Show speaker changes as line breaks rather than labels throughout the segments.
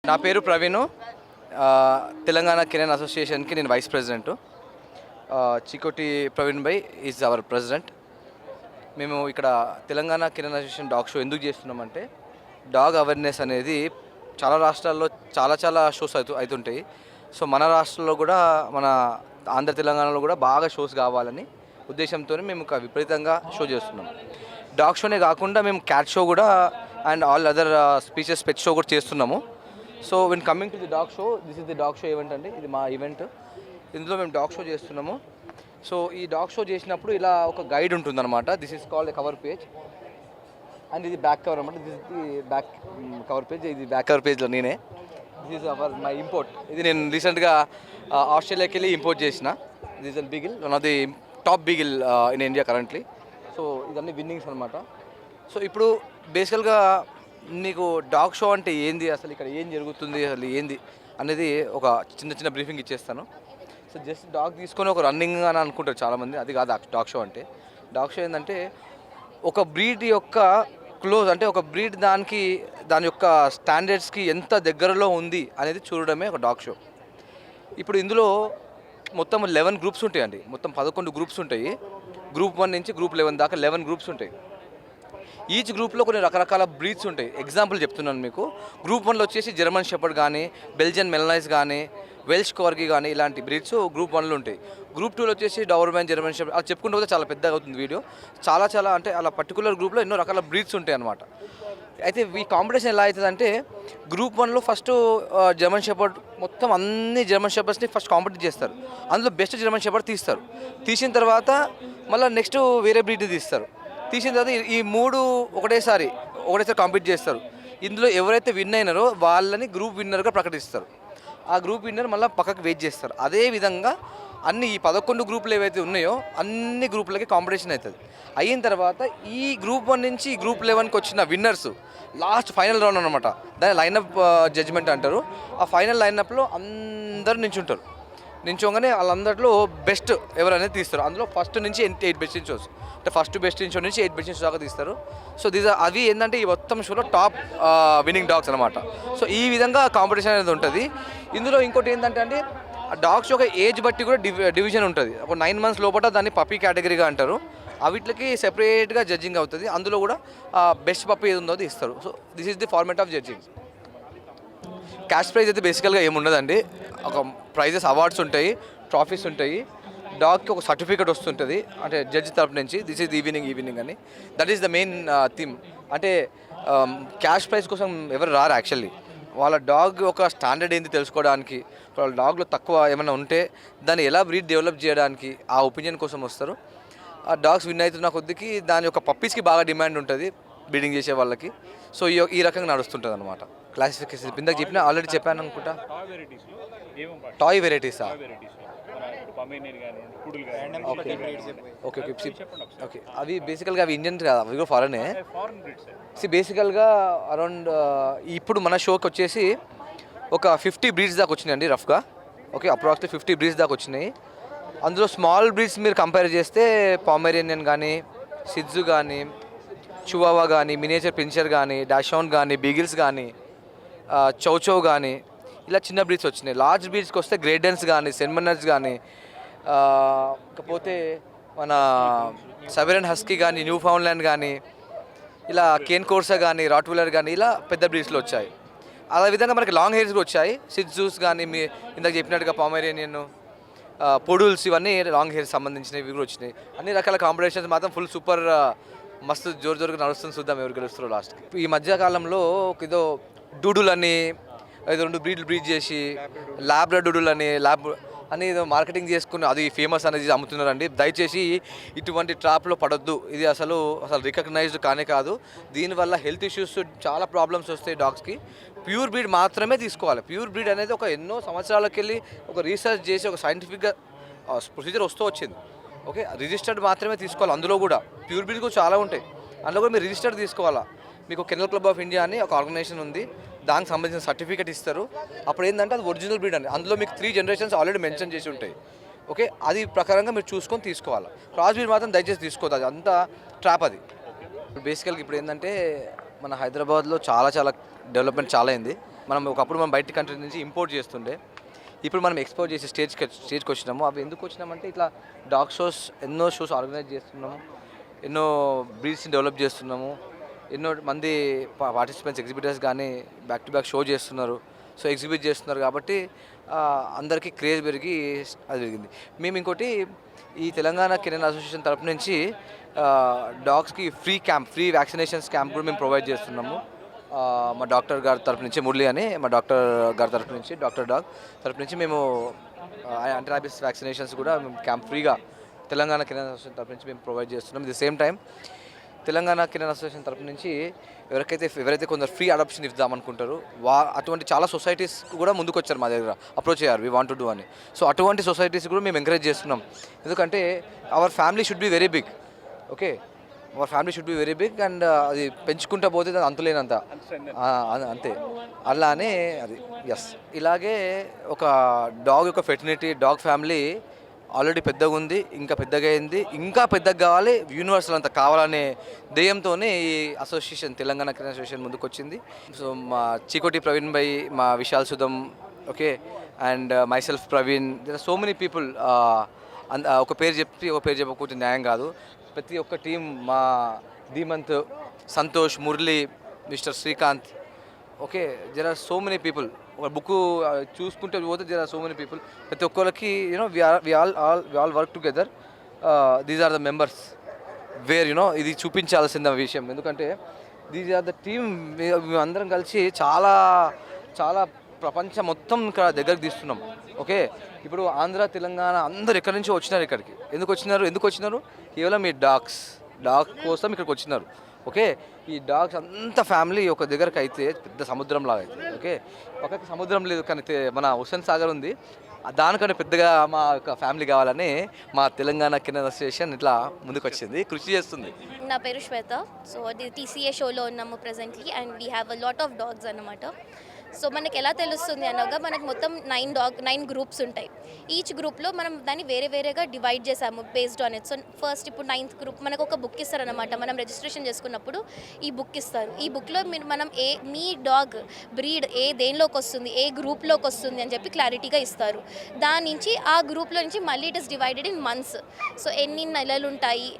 నా పేరు ప్రవీణ్. తెలంగాణ కెనన్ అసోసియేషన్కి నేను vice president. Chikoti Praveen bhai is our president. మేము ఇక్కడ Telangana canine association dog show ఎందుకు చేస్తున్నామంటే, డాగ్ అవేర్నెస్ అనేది చాలా రాష్ట్రాల్లో చాలా షోస్ అవుతుంటాయి. సో మన రాష్ట్రంలో కూడా, మన ఆంధ్ర తెలంగాణలో కూడా బాగా షోస్ కావాలని ఉద్దేశంతో మేము విపరీతంగా షో చేస్తున్నాం. డాగ్ షోనే కాకుండా మేము క్యాట్ షో కూడా and all other speeches pet show కూడా చేస్తున్నాము. So when coming to the dog show, this is the dog show event అండి. ఇది మా ఈవెంట్. ఇందులో మేము డాగ్ షో చేస్తున్నాము. సో ఈ డాగ్ షో చేసినప్పుడు ఇలా ఒక గైడ్ ఉంటుందన్నమాట. This is called cover page and ఇది బ్యాక్ కవర్ అనమాట. This is the back cover page. ఇది బ్యాక్ కవర్ పేజ్లో నేనే. This is our my import. ఇది నేను రీసెంట్గా ఆస్ట్రేలియాకి వెళ్ళి ఇంపోర్ట్ చేసిన. This is Bigil, one of the top Bigil in India currently. So ఇదన్నీ విన్నింగ్స్ అనమాట. సో ఇప్పుడు బేసికల్గా నీకు డాగ్ షో అంటే ఏంది, అసలు ఇక్కడ ఏం జరుగుతుంది, అసలు ఏంది అనేది ఒక చిన్న బ్రీఫింగ్ ఇచ్చేస్తాను. సో జస్ట్ డాగ్ తీసుకొని ఒక రన్నింగ్ అని అనుకుంటారు చాలామంది. అది కాదు డాగ్ షో అంటే. డాగ్ షో ఏంటంటే ఒక బ్రీడ్ యొక్క క్లోజ్, అంటే ఒక బ్రీడ్ దాని యొక్క స్టాండర్డ్స్కి ఎంత దగ్గరలో ఉంది అనేది చూడడమే ఒక డాగ్ షో. ఇప్పుడు ఇందులో మొత్తం 11 గ్రూప్స్ ఉంటాయండి. మొత్తం 11 గ్రూప్స్ ఉంటాయి. గ్రూప్ 1 నుంచి గ్రూప్ 11 దాకా 11 గ్రూప్స్ ఉంటాయి. ఈచ్ గ్రూప్లో కొన్ని రకరకాల బ్రీడ్స్ ఉంటాయి. ఎగ్జాంపుల్ చెప్తున్నాను మీకు. గ్రూప్ 1లో వచ్చేసి జర్మన్ షెపర్డ్ కానీ, బెల్జియన్ మెలనైజ్ కానీ, వెల్ష్ కార్గి కానీ ఇలాంటి బ్రీడ్స్ గ్రూప్ 1లో ఉంటాయి. గ్రూప్ 2లో వచ్చేసి డవర్మ్యాన్, జర్మన్ షెపర్డ్, అది చెప్పుకుంటూ పోతే చాలా పెద్దగా అవుతుంది వీడియో. చాలా అంటే అలా పర్టికులర్ గ్రూప్లో ఎన్నో రకాల బ్రీడ్స్ ఉంటాయి అన్నమాట. అయితే ఈ కాంపిటీషన్ ఎలా అవుతుందంటే, గ్రూప్ 1లో ఫస్ట్ జర్మన్ షెపర్డ్, మొత్తం అన్ని జర్మన్ షెపర్డ్స్ని ఫస్ట్ కాంపిటీట్ చేస్తారు. అందులో బెస్ట్ జర్మన్ షెపర్డ్ తీస్తారు. తీసిన తర్వాత మళ్ళీ నెక్స్ట్ వేరే బ్రీడ్ని తీసిన తర్వాత ఈ 3 ఒకటేసారి కాంపీట్ చేస్తారు. ఇందులో ఎవరైతే విన్ అయినారో వాళ్ళని గ్రూప్ విన్నర్గా ప్రకటిస్తారు. ఆ గ్రూప్ విన్నర్ మళ్ళీ పక్కకు వెయిట్ చేస్తారు. అదేవిధంగా ఈ 11 గ్రూపులు ఏవైతే ఉన్నాయో అన్ని గ్రూపులకి కాంపిటీషన్ అవుతుంది. అయిన తర్వాత ఈ గ్రూప్ 1 నుంచి గ్రూప్ 11కి వచ్చిన విన్నర్స్ లాస్ట్ ఫైనల్ రౌండ్ అనమాట. దాన్ని లైనప్ జడ్జ్మెంట్ అంటారు. ఆ ఫైనల్ లైనప్లో అందరూ నించోగానే వాళ్ళందరిలో బెస్ట్ ఎవరనేది తీస్తారు. అందులో ఫస్ట్ నుంచి 8 బెస్ట్ షోస్, అంటే ఫస్ట్ బెస్ట్ షో నుంచి 8 బెస్ట్ షోస్ దాకా తీస్తారు. సో అవి ఏంటంటే ఈ మొత్తం షోలో టాప్ విన్నింగ్ డాగ్స్ అనమాట. సో ఈ విధంగా కాంపిటీషన్ అనేది ఉంటుంది. ఇందులో ఇంకోటి ఏంటంటే అండి, ఆ డాగ్స్ యొక్క ఏజ్ బట్టి కూడా డివిజన్ ఉంటుంది. ఒక 9 months లోపల దాన్ని పప్పీ కేటగిరీగా అంటారు. వీటికి సెపరేట్గా జడ్జింగ్ అవుతుంది. అందులో కూడా బెస్ట్ పప్పీ ఏది ఉందో అది ఇస్తారు. So this is the format of judging. Cash prize అయితే బేసికల్గా ఏముండదండి. ఒక ప్రైజెస్, అవార్డ్స్ ఉంటాయి, ట్రాఫీస్ ఉంటాయి. డాగ్కి ఒక సర్టిఫికేట్ వస్తుంటుంది, అంటే జడ్జి తరపు నుంచి. దిస్ ఈజ్ ఈవినింగ్ అని. That is the main theme. అంటే క్యాష్ ప్రైజ్ కోసం ఎవరు రారు యాక్చువల్లీ. వాళ్ళ డాగ్ ఒక స్టాండర్డ్ ఏంది తెలుసుకోవడానికి, వాళ్ళ డాగ్లో తక్కువ ఏమైనా ఉంటే దాన్ని ఎలా బ్రీడ్ డెవలప్ చేయడానికి ఆ ఒపీనియన్ కోసం వస్తారు. ఆ డాగ్స్ విన్ అవుతున్న కొద్దికి దాని యొక్క పప్పీస్కి బాగా డిమాండ్ ఉంటుంది బ్రీడింగ్ చేసే వాళ్ళకి. సో ఈ రకంగా నడుస్తుంటుంది అనమాట. క్లాసిఫికేషన్ ఇందాక చెప్పిన, ఆల్రెడీ చెప్పాను అనుకుంటా. టాయ్ వెరైటీసా? ఓకే. అవి బేసికల్గా అవి ఇండియన్ కాదు, అవి కూడా ఫారెనే. బేసికల్గా అరౌండ్ ఇప్పుడు మన షోకి వచ్చేసి ఒక 50 బ్రీడ్స్ దాకా వచ్చినాయండి రఫ్గా. ఓకే, అప్రాక్సిమేట్లీ 50 బ్రీడ్స్ దాకా వచ్చినాయి. అందులో స్మాల్ బ్రీడ్స్ మీరు కంపేర్ చేస్తే పామెరేనియన్ కానీ, సిడ్జు కానీ, చివావా కానీ, మినియేచర్ పిన్చర్ కానీ, డాషౌన్ కానీ, బీగిల్స్ కానీ, చౌచౌ కానీ, ఇలా చిన్న బ్రీడ్స్ వచ్చినాయి. లార్జ్ బ్రీడ్స్కి వస్తే గ్రేడెన్స్ కానీ, సెన్మనర్స్ కానీ, ఇకపోతే మన సబెరన్ హస్కీ కానీ, న్యూ ఫౌండ్లాండ్ కానీ, ఇలా కేన్ కోర్సా కానీ, రాట్వీలర్ కానీ, ఇలా పెద్ద బ్రీడ్స్లో వచ్చాయి. అదేవిధంగా మనకి లాంగ్ హెయిర్స్ కూడా వచ్చాయి. సిడ్జూస్ కానీ, మీ ఇందాక చెప్పినట్టుగా పామెరేనియన్, పొడూల్స్, ఇవన్నీ లాంగ్ హెయిర్స్ సంబంధించినవి కూడా వచ్చినాయి. అన్ని రకాల కాంపిటీషన్స్ మాత్రం ఫుల్ సూపర్ మస్తు జోరుగా నడుస్తుంది. చూద్దాం ఎవరు గెలుస్తారో లాస్ట్కి. ఈ మధ్యకాలంలో ఏదో డూడుల్ అని, ఏదో 2 బ్రీడ్లు బ్రీడ్ చేసి ల్యాబ్రడూడుల్ అని ఏదో మార్కెటింగ్ చేసుకుని అది ఫేమస్ అనేది అమ్ముతున్నారండి. దయచేసి ఇటువంటి ట్రాప్లో పడొద్దు. ఇది అసలు రికగ్నైజ్డ్ కానే కాదు. దీనివల్ల హెల్త్ ఇష్యూస్, చాలా ప్రాబ్లమ్స్ వస్తాయి డాగ్స్కి. ప్యూర్ బ్రీడ్ మాత్రమే తీసుకోవాలి. ప్యూర్ బ్రీడ్ అనేది ఒక ఎన్నో సంవత్సరాలకు వెళ్ళి ఒక రీసెర్చ్ చేసి ఒక సైంటిఫిక్గా ప్రొసీజర్ వచ్చింది. ఓకే, రిజిస్టర్డ్ మాత్రమే తీసుకోవాలి. అందులో కూడా ప్యూర్ బ్రీడ్ కూడా చాలా ఉంటాయి. అందులో కూడా మీరు రిజిస్టర్డ్ తీసుకోవాలా. మీకు కెనల్ క్లబ్ ఆఫ్ ఇండియా అని ఒక ఆర్గనైజేషన్ ఉంది, దానికి సంబంధించిన సర్టిఫికేట్ ఇస్తారు. అప్పుడు ఏంటంటే అది ఒరిజినల్ బ్రీడ్ అని, అందులో మీకు 3 generations ఆల్రెడీ మెన్షన్ చేసి ఉంటాయి. ఓకే, అది ప్రకారంగా మీరు చూసుకొని తీసుకోవాలి. క్రాస్ బ్రీడ్ మాత్రం దయచేసి తీసుకోవద్దు, అది అంతా ట్రాప్ అది. బేసికల్గా ఇప్పుడు ఏంటంటే మన హైదరాబాద్లో చాలా డెవలప్మెంట్ చాలా అయింది. ఒకప్పుడు మనం బయట కంట్రీ నుంచి ఇంపోర్ట్ చేస్తుండే, ఇప్పుడు మనం ఎక్స్పోర్ట్ చేసే స్టేజ్కి వచ్చినాము. అవి ఎందుకు వచ్చినామంటే ఇట్లా డాగ్ షోస్, ఎన్నో షోస్ ఆర్గనైజ్ చేస్తున్నాము, ఎన్నో బ్రీడ్స్ని డెవలప్ చేస్తున్నాము, ఎన్నో మంది పార్టిసిపెంట్స్ ఎగ్జిబిటర్స్ కానీ బ్యాక్ టు బ్యాక్ షో చేస్తున్నారు, సో ఎగ్జిబిట్ చేస్తున్నారు కాబట్టి అందరికీ క్రేజ్ పెరిగి అది పెరిగింది. మేము ఇంకోటి ఈ తెలంగాణ కెనైన్ అసోసియేషన్ తరపు నుంచి డాగ్స్కి ఫ్రీ వ్యాక్సినేషన్స్ క్యాంప్ కూడా మేము ప్రొవైడ్ చేస్తున్నాము. మా డాక్టర్ గారి తరపు నుంచి, మురళి అని మా డాక్టర్ గారి తరపు నుంచి, డాక్టర్ డాగ్ తరపు నుంచి మేము యాంటీ ర్యాబిస్ వ్యాక్సినేషన్స్ కూడా మేము క్యాంప్ ఫ్రీగా తెలంగాణ కెనైన్ అసోసియేషన్ తరపు నుంచి మేము ప్రొవైడ్ చేస్తున్నాం. The same time Telangana canine association తరపు నుంచి ఎవరైతే కొందరు ఫ్రీ అడాప్షన్ ఇద్దామనుకుంటారో అటువంటి చాలా సొసైటీస్ కూడా ముందుకు వచ్చారు, మా దగ్గర అప్రోచ్ అయ్యారు, వీ వాంట్ టు డూ అని. సో అటువంటి సొసైటీస్ కూడా మేము ఎంకరేజ్ చేస్తున్నాం. ఎందుకంటే our family should be very big. Okay, our family should be very big and అది పెంచుకుంటూ పోతే అది అంతులేనంత అంతే. అలానే అది ఎస్. ఇలాగే ఒక డాగ్ యొక్క ఫెర్టిలిటీ, డాగ్ ఫ్యామిలీ ఆల్రెడీ పెద్దగా ఉంది, ఇంకా పెద్దగా అయింది, ఇంకా పెద్దగా కావాలి, యూనివర్సల్ అంతా కావాలనే ధ్యేయంతోనే ఈ అసోసియేషన్, తెలంగాణ కెనైన్ అసోసియేషన్ ముందుకు వచ్చింది. సో మా చీకోటి ప్రవీణ్ భాయ్, మా Vishal Sudham, okay, and myself Praveen, there are so many people. ఒక పేరు చెప్పకపోతే న్యాయం కాదు. ప్రతి ఒక్క టీం, మా Dheemanth, Santosh, Murali, mister Srikanth, okay, there are so many people. ఒక బుక్ చూసుకుంటే పోతే there are so many people. ప్రతి ఒక్కరికి we all work together. These are the members where ఇది చూపించాల్సిన విషయం. ఎందుకంటే దీస్ ఆర్ ద టీమ్. మేమందరం కలిసి చాలా చాలా ప్రపంచం మొత్తం ఇక్కడ దగ్గరికి తీస్తున్నాం. ఓకే, ఇప్పుడు ఆంధ్ర, తెలంగాణ అందరు ఎక్కడి నుంచో వచ్చినారు ఇక్కడికి. ఎందుకు వచ్చినారు? కేవలం ఈ డాగ్ కోసం ఇక్కడికి వచ్చినారు. ఓకే, ఈ డాగ్స్ అంత ఫ్యామిలీ ఒక దగ్గరకు అయితే పెద్ద సముద్రం లాగా అవుతుంది. ఓకే, పక్కకి సముద్రం లేదు కానీ మన హుస్సేన్ సాగర్ ఉంది, దానికంటే పెద్దగా మా యొక్క ఫ్యామిలీ కావాలని మా తెలంగాణ కెనైన్ అసోసియేషన్ ఇట్లా ముందుకు వచ్చింది, కృషి చేస్తుంది.
నా పేరు శ్వేత. సో అది టీసీఏ షోలో ఉన్నాము presently and we have a lot of dogs అన్నమాట. సో మనకి ఎలా తెలుస్తుంది అనగా మనకు మొత్తం 9 గ్రూప్స్ ఉంటాయి. ఈచ్ గ్రూప్లో మనం దాన్ని వేరేగా డివైడ్ చేసాము based on it. So first ఇప్పుడు 9th గ్రూప్ మనకు ఒక బుక్ ఇస్తారనమాట. మనం రిజిస్ట్రేషన్ చేసుకున్నప్పుడు ఈ బుక్ ఇస్తారు. ఈ బుక్లో మనం మీ డాగ్ బ్రీడ్ దేనిలోకి వస్తుంది, ఏ గ్రూప్లోకి వస్తుంది అని చెప్పి క్లారిటీగా ఇస్తారు. దాని నుంచి ఆ గ్రూప్లో నుంచి మళ్ళీ it is divided in months. So ఎన్ని నెలలు ఉంటాయి,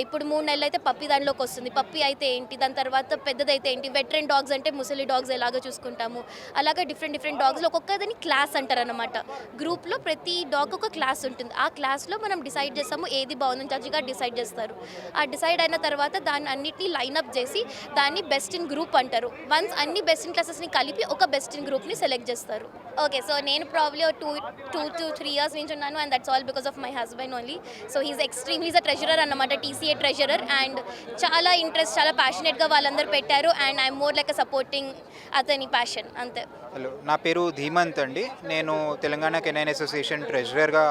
ఇప్పుడు 3 నెలలు అయితే పప్పి దానిలోకి వస్తుంది, పప్పి అయితే ఏంటి, దాని తర్వాత పెద్దదైతే ఏంటి, వెటరన్ డాగ్స్ అంటే ముసలి డాగ్స్ ఎలాగో చూసుకుంటాము, అలాగే డిఫరెంట్ డాగ్స్లో ఒక్కొక్కదని క్లాస్ అంటారనమాట. గ్రూప్లో ప్రతి డాగ్ ఒక క్లాస్ ఉంటుంది. ఆ క్లాస్లో మనం డిసైడ్ చేస్తాము ఏది బాగుందని జడ్జిగా డిసైడ్ చేస్తారు. ఆ డిసైడ్ అయిన తర్వాత దాన్ని అన్నిటిని లైన్అప్ చేసి దాన్ని బెస్ట్ ఇన్ గ్రూప్ అంటారు. వన్స్ అన్ని బెస్ట్ ఇన్ క్లాసెస్ని కలిపి ఒక బెస్ట్ ఇన్ గ్రూప్ని సెలెక్ట్ చేస్తారు. ఓకే, సో నేను ప్రాబ్లీ 2 to 3 years నుంచి ఉన్నాను and that's all because of my husband only. So he's a treasurer అన్నమాట, టీసీఏ ట్రెజరర్. అండ్ చాలా ఇంట్రెస్ట్, చాలా ప్యాషనెట్గా వాళ్ళందరూ పెట్టారు and I'm more like supporting అతని ప్యాషన్, అంతే.
హలో, నా పేరు ధీమంత్ అండి. నేను Telangana canine association ట్రెజరర్గా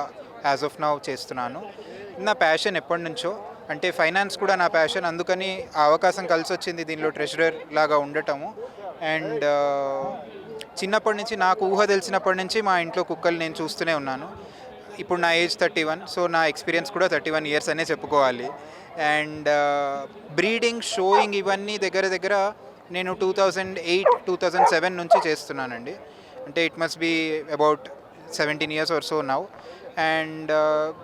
as of now చేస్తున్నాను. నా ప్యాషన్ ఎప్పటి నుంచో, అంటే ఫైనాన్స్ కూడా నా ప్యాషన్, అందుకని ఆ అవకాశం కలిసి వచ్చింది దీనిలో ట్రెజరర్ లాగా ఉండటము. అండ్ చిన్నప్పటి నుంచి, నాకు ఊహ తెలిసినప్పటి నుంచి మా ఇంట్లో కుక్కలు నేను చూస్తూనే ఉన్నాను. ఇప్పుడు నా ఏజ్ 31, సో నా ఎక్స్పీరియన్స్ కూడా 31 years అనే చెప్పుకోవాలి. అండ్ బ్రీడింగ్, షోయింగ్ ఇవన్నీ దగ్గర నేను 2008-2007 నుంచి చేస్తున్నానండి. అంటే it must be about 17 years or so now. And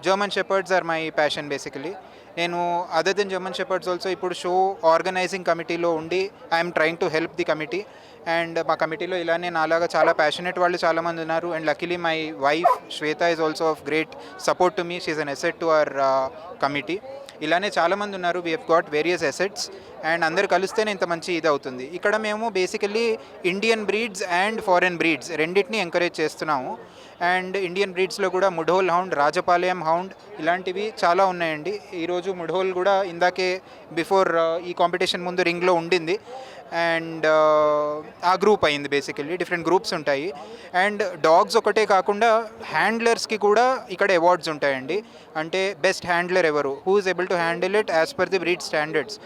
German shepherds are my passion basically. నేను other than German shepherds also ఇప్పుడు షో ఆర్గనైజింగ్ కమిటీలో ఉండి I'm trying to help the committee. And మా కమిటీలో ఇలానే నాలాగా చాలా ప్యాషనెట్ వాళ్ళు చాలామంది ఉన్నారు. And luckily my wife Shweta is also of great support to me. She is an asset to our committee. ఇలానే చాలామంది ఉన్నారు. We have got various assets and అందరు కలిస్తేనే ఇంత మంచి ఇది అవుతుంది. ఇక్కడ మేము basically Indian breeds and foreign breeds రెండింటిని ఎంకరేజ్ చేస్తున్నాము. అండ్ ఇండియన్ బ్రీడ్స్లో కూడా ముఢోల్ హౌండ్, రాజపాలయం హౌండ్ ఇలాంటివి చాలా ఉన్నాయండి. ఈరోజు ముఢోల్ కూడా ఇందాకే బిఫోర్ ఈ కాంపిటీషన్ ముందు రింగ్లో ఉండింది. అండ్ ఆ గ్రూప్ అయింది. బేసికల్లీ డిఫరెంట్ గ్రూప్స్ ఉంటాయి. అండ్ డాగ్స్ ఒకటే కాకుండా హ్యాండ్లర్స్కి కూడా ఇక్కడ అవార్డ్స్ ఉంటాయండి. అంటే బెస్ట్ హ్యాండ్లర్ ఎవరు, who is able to handle it as per the breed standards,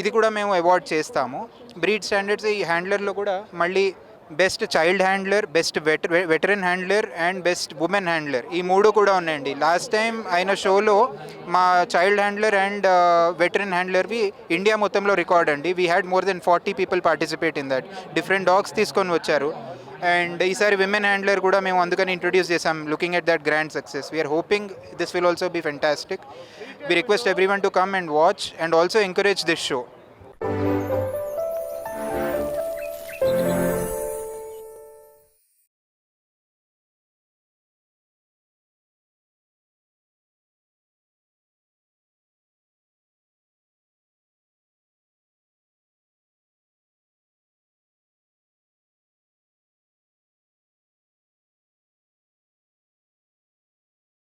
ఇది కూడా మేము అవార్డ్ చేస్తాము. బ్రీడ్ స్టాండర్డ్స్ ఈ హ్యాండ్లర్లో కూడా మళ్ళీ best child handler, best veteran handler and best women handler, ఈ 3 కూడా ఉన్నాయండి. లాస్ట్ టైం అయిన షోలో మా చైల్డ్ హ్యాండ్లర్ అండ్ వెటరన్ హ్యాండ్లర్వి ఇండియా మొత్తంలో రికార్డ్ అండి. We had more than 40 people participate in that. Different dogs తీసుకొని వచ్చారు. అండ్ ఈసారి విమెన్ హ్యాండ్లర్ కూడా మేము అందుకని ఇంట్రొడ్యూస్ చేసాం, looking at that grand success. We are hoping this will also be fantastic. We request everyone to come and watch and also encourage this show.